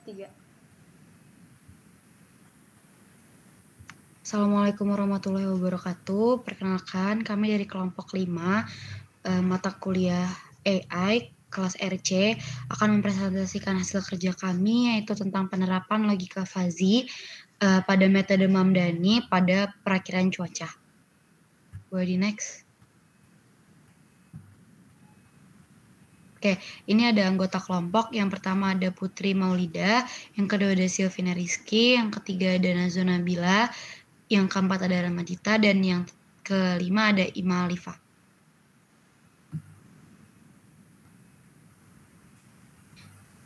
3. Assalamualaikum warahmatullahi wabarakatuh. Perkenalkan, kami dari kelompok 5 mata kuliah AI kelas RC akan mempresentasikan hasil kerja kami, yaitu tentang penerapan logika fuzzy pada metode Mamdani pada perakiraan cuaca. Boleh di next. Oke, ini ada anggota kelompok. Yang pertama ada Putri Maulida, yang kedua ada Silvina Rizky, yang ketiga ada Nazo Nabila, yang keempat ada Ramadita, dan yang kelima ada Ima Alifa.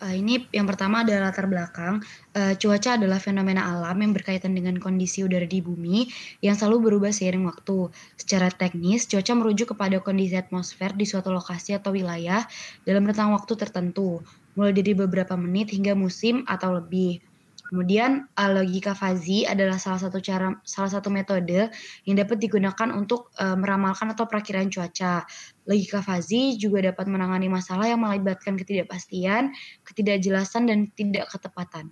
Ini yang pertama adalah latar belakang. Cuaca adalah fenomena alam yang berkaitan dengan kondisi udara di bumi yang selalu berubah seiring waktu. Secara teknis, cuaca merujuk kepada kondisi atmosfer di suatu lokasi atau wilayah dalam rentang waktu tertentu, mulai dari beberapa menit hingga musim atau lebih. Kemudian logika fuzzy adalah salah satu metode yang dapat digunakan untuk meramalkan atau perakiraan cuaca. Logika fuzzy juga dapat menangani masalah yang melibatkan ketidakpastian, ketidakjelasan, dan tidak ketepatan.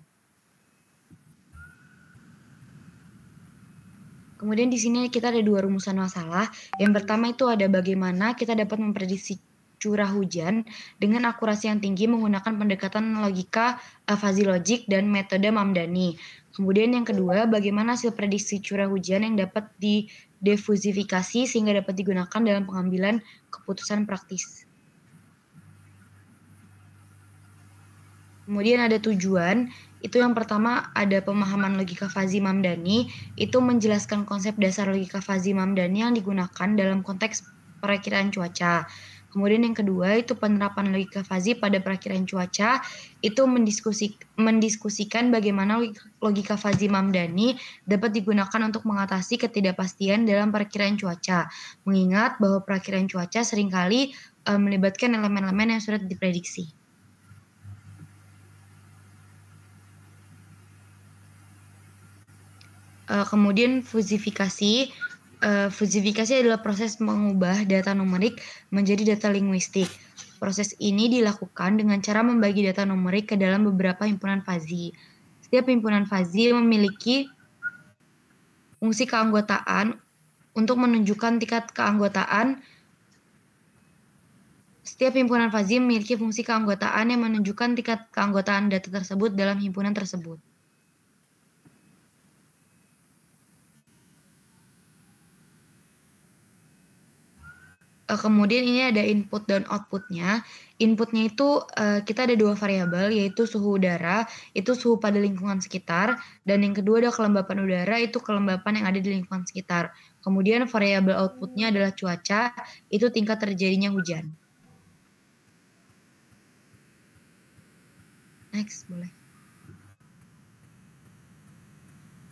Kemudian di sini kita ada 2 rumusan masalah. Yang pertama itu ada bagaimana kita dapat memprediksi curah hujan dengan akurasi yang tinggi menggunakan pendekatan logika fuzzy logic dan metode Mamdani. Kemudian yang kedua, bagaimana hasil prediksi curah hujan yang dapat didifusifikasi sehingga dapat digunakan dalam pengambilan keputusan praktis. Kemudian ada tujuan, itu yang pertama ada pemahaman logika fuzzy Mamdani, itu menjelaskan konsep dasar logika fuzzy Mamdani yang digunakan dalam konteks perakiraan cuaca. Kemudian yang kedua itu penerapan logika fuzzy pada perakiraan cuaca, itu mendiskusikan bagaimana logika fuzzy Mamdani dapat digunakan untuk mengatasi ketidakpastian dalam perakiraan cuaca. Mengingat bahwa perakiraan cuaca seringkali melibatkan elemen-elemen yang sulit diprediksi. Kemudian fusifikasi. Fusifikasi adalah proses mengubah data numerik menjadi data linguistik. Proses ini dilakukan dengan cara membagi data numerik ke dalam beberapa himpunan fuzzy. Setiap himpunan fuzzy memiliki fungsi keanggotaan untuk menunjukkan tingkat keanggotaan. Setiap himpunan fuzzy memiliki fungsi keanggotaan yang menunjukkan tingkat keanggotaan data tersebut dalam himpunan tersebut. Kemudian ini ada input dan outputnya. Inputnya itu kita ada 2 variabel, yaitu suhu udara, itu suhu pada lingkungan sekitar, dan yang kedua ada kelembapan udara, itu kelembapan yang ada di lingkungan sekitar. Kemudian variabel outputnya adalah cuaca, itu tingkat terjadinya hujan. Next, boleh.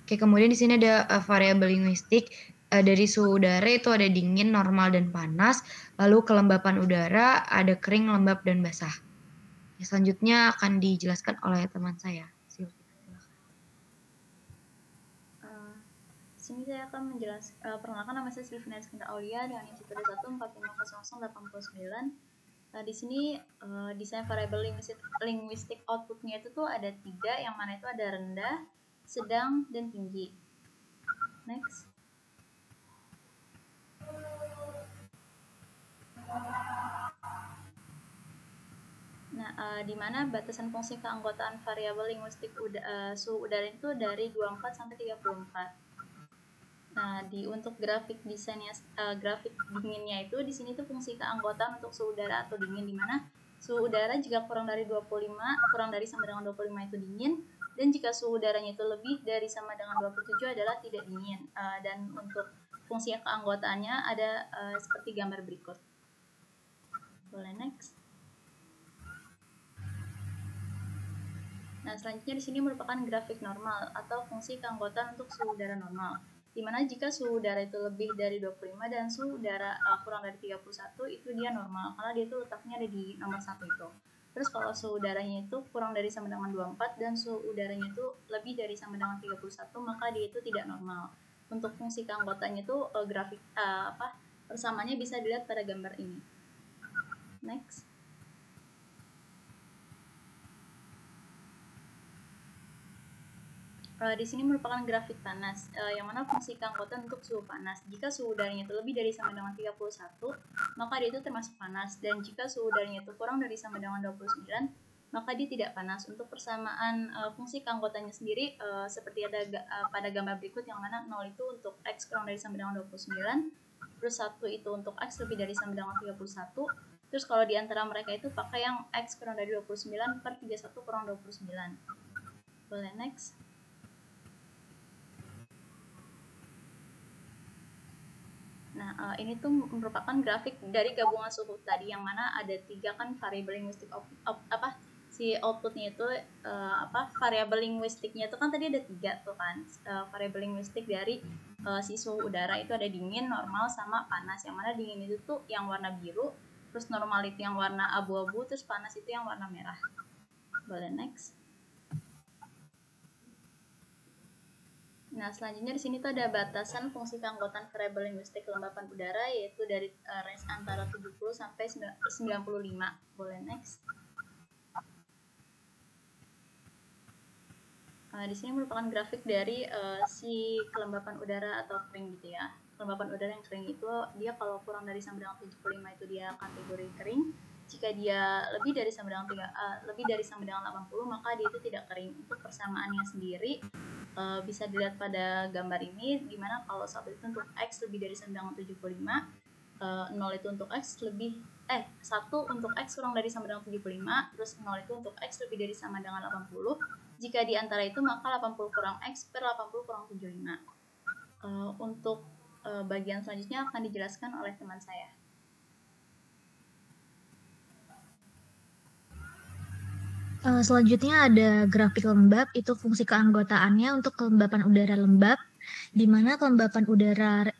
Oke, kemudian di sini ada variabel linguistik. Dari suhu udara itu ada dingin, normal, dan panas. Lalu kelembapan udara ada kering, lembab, dan basah. Selanjutnya akan dijelaskan oleh teman saya. Sini saya akan menjelaskan, perkenalkan nama saya Silvina Rizky Aulia dengan IC kode 1450089. Di sini desain variabel linguistik outputnya itu tuh ada 3, yang mana itu ada rendah, sedang, dan tinggi. Next. Nah, di mana batasan fungsi keanggotaan variabel linguistik suhu udara itu dari 24 sampai 34. Nah, untuk grafik desainnya, grafik dinginnya itu di sini tuh fungsi keanggotaan untuk suhu udara atau dingin, di mana suhu udara jika kurang dari 25, kurang dari sama dengan 25 itu dingin, dan jika suhu udaranya itu lebih dari sama dengan 27 adalah tidak dingin. Dan untuk fungsi keanggotaannya ada seperti gambar berikut. Boleh next. Nah, selanjutnya di sini merupakan grafik normal atau fungsi keanggotaan untuk suhu udara normal. Di mana jika suhu udara itu lebih dari 25 dan suhu udara kurang dari 31 itu dia normal, karena dia itu letaknya ada di nomor 1 itu. Terus kalau suhu udaranya itu kurang dari sama dengan 24 dan suhu udaranya itu lebih dari sama dengan 31, maka dia itu tidak normal. Untuk fungsi keanggotaannya itu grafik persamaannya bisa dilihat pada gambar ini. Next. Di sini merupakan grafik panas, yang mana fungsi keanggotaan untuk suhu panas. Jika suhu udaranya itu lebih dari sama dengan 31, maka dia itu termasuk panas. Dan jika suhu udaranya itu kurang dari sama dengan 29, maka dia tidak panas. Untuk persamaan fungsi keanggotaannya sendiri, seperti ada pada gambar berikut, yang mana 0 itu untuk X kurang dari sama dengan 29, terus 1 itu untuk X lebih dari sama dengan 31, terus kalau di antara mereka itu pakai yang X kurang dari 29 per 31 kurang 29. Boleh next. Nah, ini tuh merupakan grafik dari gabungan suhu tadi, yang mana ada 3 kan variabel linguistik si outputnya itu variabel linguistiknya itu kan tadi ada 3 tuh kan, variabel linguistik dari si suhu udara itu ada dingin, normal, sama panas. Yang mana dingin itu tuh yang warna biru, terus normal itu yang warna abu-abu, terus panas itu yang warna merah. Boleh next. Nah, selanjutnya di sini tuh ada batasan fungsi keanggotaan variabel linguistik kelembapan udara, yaitu dari range antara 70 sampai 95. Boleh next. Di sini merupakan grafik dari si kelembapan udara atau kering gitu ya. Kelembapan udara yang kering itu dia kalau kurang dari sama dengan 75 itu dia kategori kering. Jika dia lebih dari sama dengan 80, maka dia itu tidak kering. Untuk persamaannya sendiri bisa dilihat pada gambar ini, dimana kalau 1 itu untuk X lebih dari sama dengan 75, 0 itu untuk X 1 untuk X kurang dari sama dengan 75, terus 0 itu untuk X lebih dari sama dengan 80. Jika di antara itu, maka 80 kurang X per 80 kurang 75. Untuk bagian selanjutnya akan dijelaskan oleh teman saya. Selanjutnya ada grafik lembab, itu fungsi keanggotaannya untuk kelembapan udara lembab, di mana kelembapan udara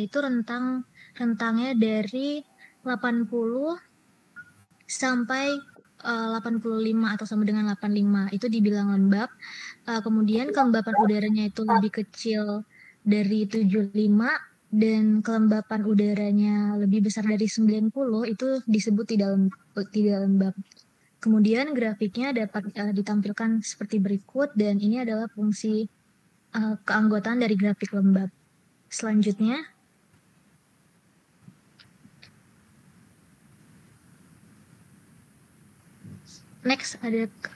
itu rentangnya dari 80 sampai 85 atau sama dengan 85, itu dibilang lembab. Kemudian kelembapan udaranya itu lebih kecil dari 75 dan kelembapan udaranya lebih besar dari 90, itu disebut tidak lembab. Kemudian grafiknya dapat ditampilkan seperti berikut, dan ini adalah fungsi keanggotaan dari grafik lembab. Selanjutnya, next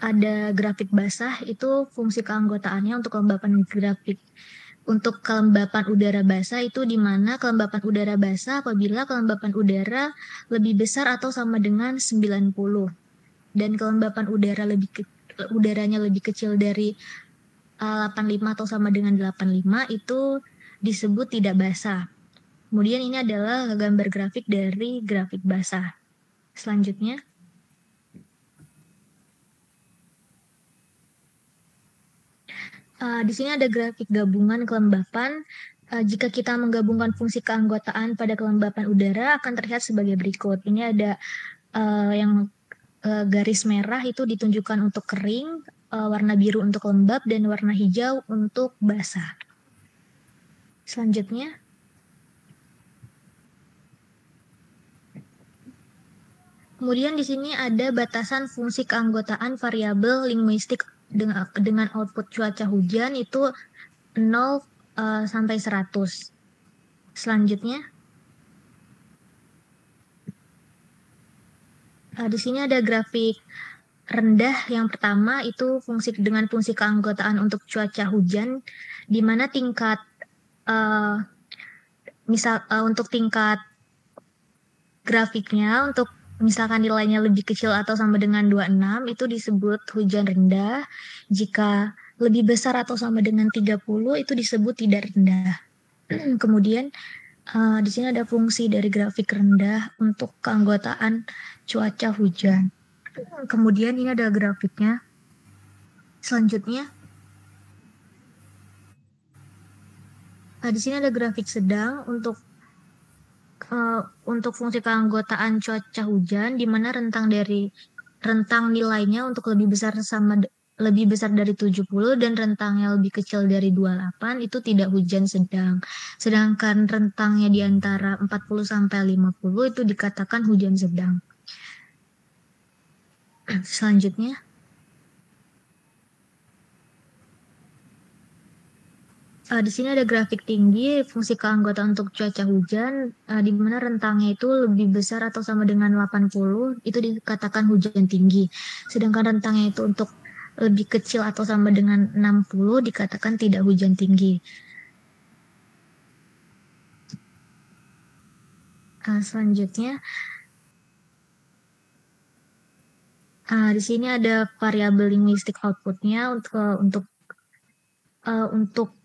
ada grafik basah, itu fungsi keanggotaannya untuk kelembapan grafik. Untuk kelembapan udara basah itu di mana kelembapan udara basah apabila kelembapan udara lebih besar atau sama dengan 90 dan kelembapan udaranya lebih kecil dari 85 atau sama dengan 85, itu disebut tidak basah. Kemudian ini adalah gambar grafik dari grafik basah. Selanjutnya, di sini ada grafik gabungan kelembapan. Jika kita menggabungkan fungsi keanggotaan pada kelembapan udara akan terlihat sebagai berikut. Ini ada yang garis merah itu ditunjukkan untuk kering, warna biru untuk lembab, dan warna hijau untuk basah. Selanjutnya, kemudian di sini ada batasan fungsi keanggotaan variabel linguistik dengan output cuaca hujan itu 0 sampai 100. Selanjutnya, di sini ada grafik rendah. Yang pertama itu dengan fungsi keanggotaan untuk cuaca hujan, di mana tingkat untuk tingkat grafiknya, untuk misalkan nilainya lebih kecil atau sama dengan 26, itu disebut hujan rendah. Jika lebih besar atau sama dengan 30, itu disebut tidak rendah. Kemudian di sini ada fungsi dari grafik rendah untuk keanggotaan cuaca hujan. Kemudian ini ada grafiknya. Selanjutnya, di sini ada grafik sedang untuk fungsi keanggotaan cuaca hujan, di mana rentang nilainya untuk lebih besar dari 70 dan rentangnya lebih kecil dari 28 itu tidak hujan sedang. Sedangkan rentangnya di antara 40 sampai 50 itu dikatakan hujan sedang. Selanjutnya, Di sini ada grafik tinggi fungsi keanggotaan untuk cuaca hujan, di mana rentangnya itu lebih besar atau sama dengan 80, itu dikatakan hujan tinggi. Sedangkan rentangnya itu untuk lebih kecil atau sama dengan 60 dikatakan tidak hujan tinggi. Selanjutnya, di sini ada variabel linguistik outputnya untuk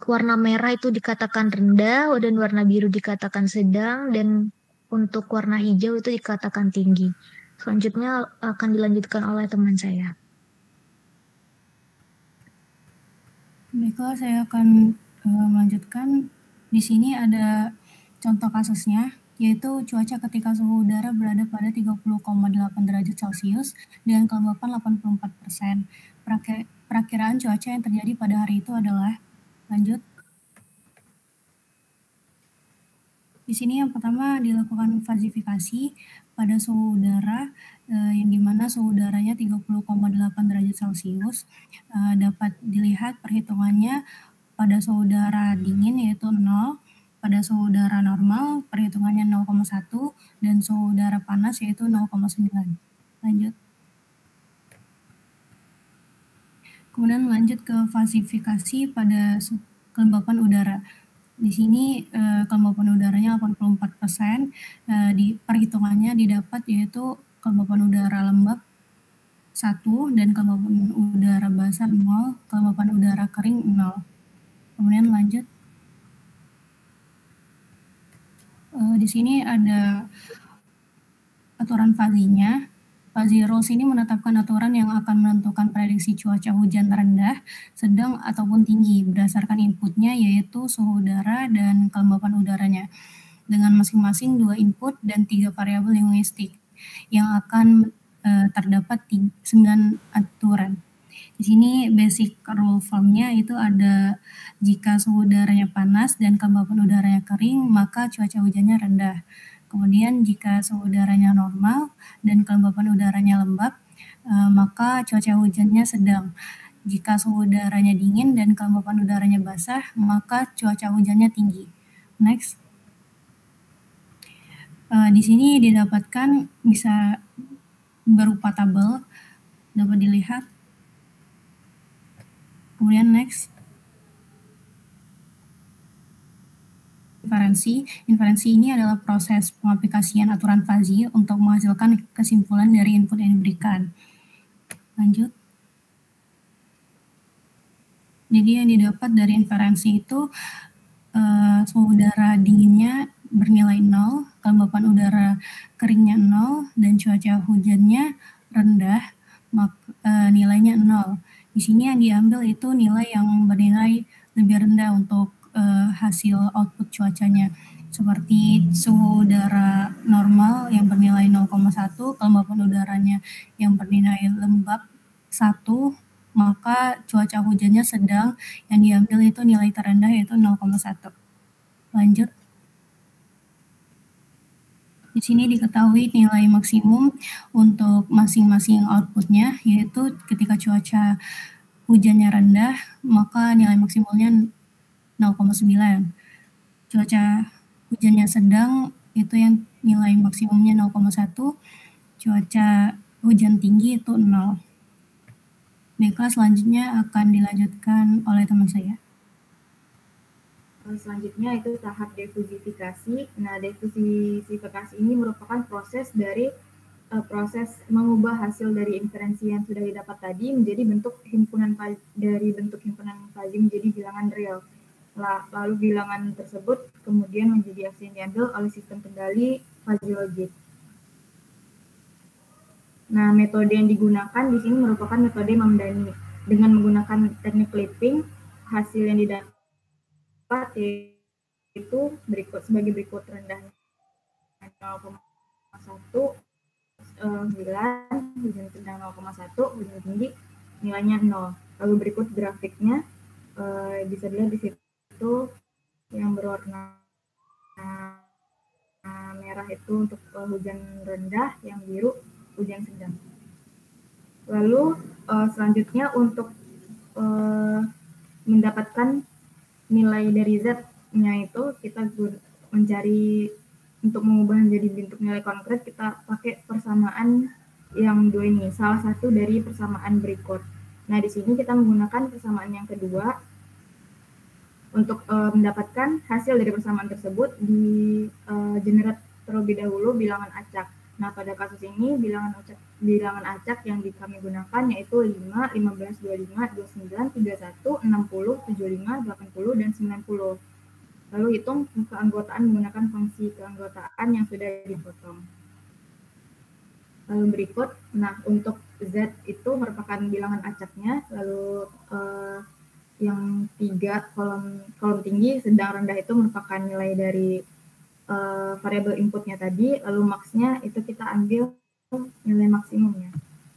warna merah itu dikatakan rendah dan warna biru dikatakan sedang dan untuk warna hijau itu dikatakan tinggi. Selanjutnya akan dilanjutkan oleh teman saya. Baiklah, saya akan melanjutkan. Di sini ada contoh kasusnya, yaitu cuaca ketika suhu udara berada pada 30,8 derajat Celcius dengan kelembapan 84%. Perakiraan cuaca yang terjadi pada hari itu adalah, lanjut. Di sini yang pertama dilakukan fazifikasi pada suhu udara, yang dimana suhu udaranya 30,8 derajat Celcius. Dapat dilihat perhitungannya pada suhu udara dingin yaitu 0, pada suhu udara normal perhitungannya 0,1, dan suhu udara panas yaitu 0,9. Lanjut. Kemudian lanjut ke falsifikasi pada kelembapan udara. Di sini kelembapan udaranya 84%, di perhitungannya didapat yaitu kelembapan udara lembab 1 dan kelembapan udara basah 0, kelembapan udara kering 0. Kemudian lanjut. Di sini ada aturan fazinya. Fuzzy rules ini menetapkan aturan yang akan menentukan prediksi cuaca hujan rendah, sedang, ataupun tinggi berdasarkan inputnya yaitu suhu udara dan kelembapan udaranya dengan masing-masing 2 input dan 3 variabel linguistik yang akan terdapat 9 aturan. Di sini basic rule formnya itu ada jika suhu udaranya panas dan kelembapan udaranya kering maka cuaca hujannya rendah. Kemudian jika suhu udaranya normal dan kelembapan udaranya lembab, maka cuaca hujannya sedang. Jika suhu udaranya dingin dan kelembapan udaranya basah, maka cuaca hujannya tinggi. Next. Di sini didapatkan bisa berupa tabel, dapat dilihat. Kemudian next. Inferensi ini adalah proses pengaplikasian aturan fuzzy untuk menghasilkan kesimpulan dari input yang diberikan. Lanjut. Jadi yang didapat dari inferensi itu suhu udara dinginnya bernilai 0, kelembapan udara keringnya 0, dan cuaca hujannya rendah, nilainya 0. Di sini yang diambil itu nilai yang bernilai lebih rendah untuk hasil output cuacanya, seperti suhu udara normal yang bernilai 0,1, kelembapan udaranya yang bernilai lembab 1, maka cuaca hujannya sedang, yang diambil itu nilai terendah yaitu 0,1. Lanjut. Di sini diketahui nilai maksimum untuk masing-masing outputnya, yaitu ketika cuaca hujannya rendah, maka nilai maksimalnya 0,9. Cuaca hujannya sedang itu yang nilai maksimumnya 0,1. Cuaca hujan tinggi itu 0. Baiklah, selanjutnya akan dilanjutkan oleh teman saya. Selanjutnya itu tahap difusifikasi. Nah, difusifikasi ini merupakan proses dari proses mengubah hasil dari inferensi yang sudah didapat tadi menjadi bentuk himpunan fuzzy menjadi bilangan real. Lalu bilangan tersebut kemudian menjadi aksi yang diambil oleh sistem kendali fuzzy logic. Nah, metode yang digunakan di sini merupakan metode Mamdani. Dengan menggunakan teknik clipping, hasil yang didapat yaitu sebagai berikut: rendahnya 0,1, 9, hujan sedang 0,1, hujan tinggi nilainya 0. Lalu berikut grafiknya, bisa dilihat di situ yang berwarna merah itu untuk hujan rendah, yang biru hujan sedang. Lalu selanjutnya untuk mendapatkan nilai dari Z-nya itu kita mencari untuk mengubah menjadi bentuk nilai konkret, kita pakai persamaan yang dua ini, salah satu dari persamaan berikut. Nah, di sini kita menggunakan persamaan yang kedua untuk mendapatkan hasil dari persamaan tersebut di generate terlebih dahulu bilangan acak. Nah, pada kasus ini bilangan acak yang kami gunakan yaitu 5, 15, 25, 29, 31, 60, 75, 80, dan 90. Lalu hitung keanggotaan menggunakan fungsi keanggotaan yang sudah dipotong. Lalu berikut, nah untuk Z itu merupakan bilangan acaknya, lalu yang 3 kolom tinggi sedang rendah itu merupakan nilai dari variabel inputnya tadi, lalu max-nya itu kita ambil nilai maksimumnya.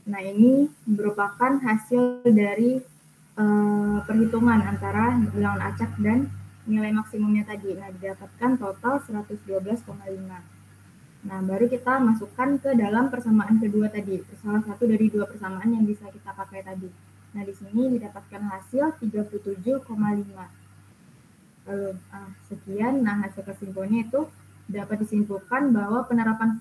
Nah, ini merupakan hasil dari perhitungan antara bilangan acak dan nilai maksimumnya tadi. Nah, didapatkan total 112,5. Nah, baru kita masukkan ke dalam persamaan kedua tadi, salah satu dari dua persamaan yang bisa kita pakai tadi. Nah, di sini didapatkan hasil 37,5. Lalu, sekian. Nah, hasil kesimpulannya itu dapat disimpulkan bahwa penerapan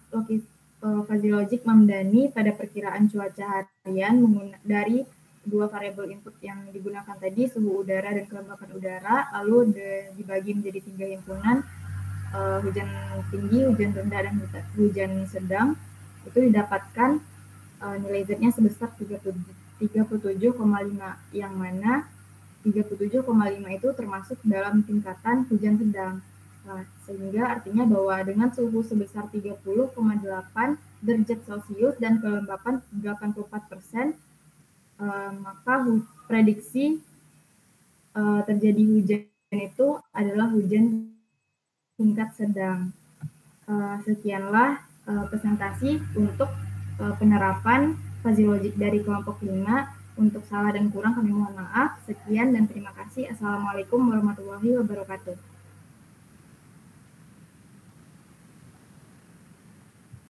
fuzzy logic memdani pada perkiraan cuaca harian dari dua variabel input yang digunakan tadi, suhu udara dan kelembapan udara, lalu dibagi menjadi 3 himpunan, hujan tinggi, hujan rendah, dan hujan sedang. Itu didapatkan nilai Z-nya sebesar 37,5, yang mana 37,5 itu termasuk dalam tingkatan hujan sedang. Nah, sehingga artinya bahwa dengan suhu sebesar 30,8 derajat Celcius dan kelembapan 84%, maka prediksi terjadi hujan itu adalah hujan tingkat sedang. Sekianlah presentasi untuk penerapan fuzzy logic dari kelompok 5. Untuk salah dan kurang kami mohon maaf. Sekian dan terima kasih. Assalamualaikum warahmatullahi wabarakatuh.